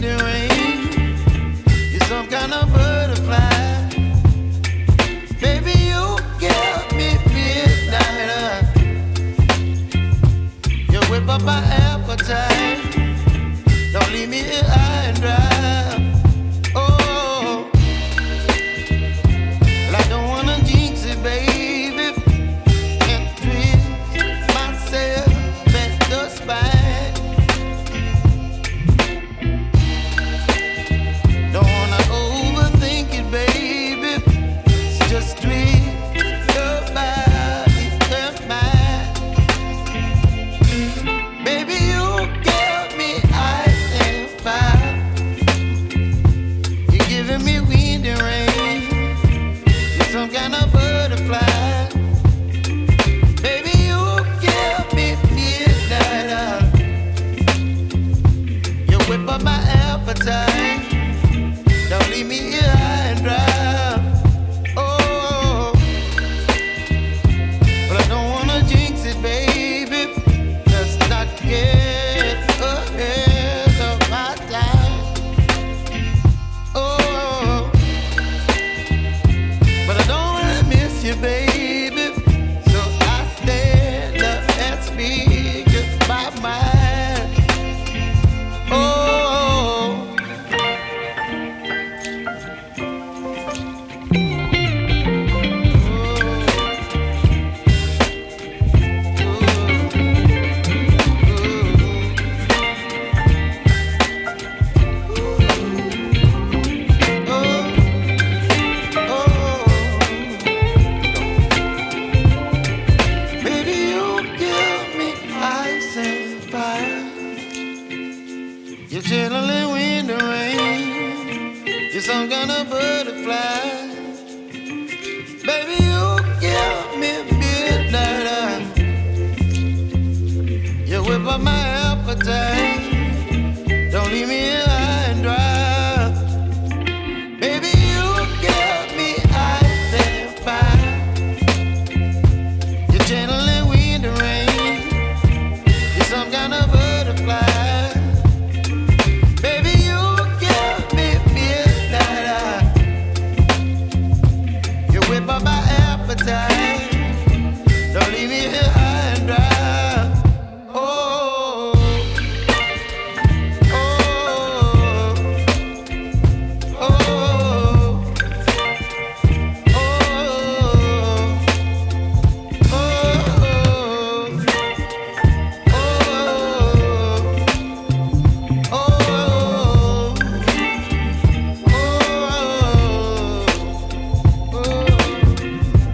wind and rain. You're some kind of butterfly. Baby, you give me midnight. You whip up my appetite. Don't leave me here high and dry. Oh, well, I don't wanna jinx it, baby, and twist myself at the spine. Don't wanna overthink it, baby. It's just twist your body and mine. Baby, you give me ice and fire. You're giving me wind and rain. You're some kind of butterfly. Baby, you give me midnight. You whip up my appetite. Don't leave me here high and dry. Oh, but I don't wanna jinx it, baby. Let's not get ahead of my time. Oh, but I don't wanna miss you, baby. So I stand up and speak my mind. Oh. Baby, you give me ice and fire. You're chilling wind and rain. You're some kind of butterfly. Baby, you give me midnight. You whip up my appetite.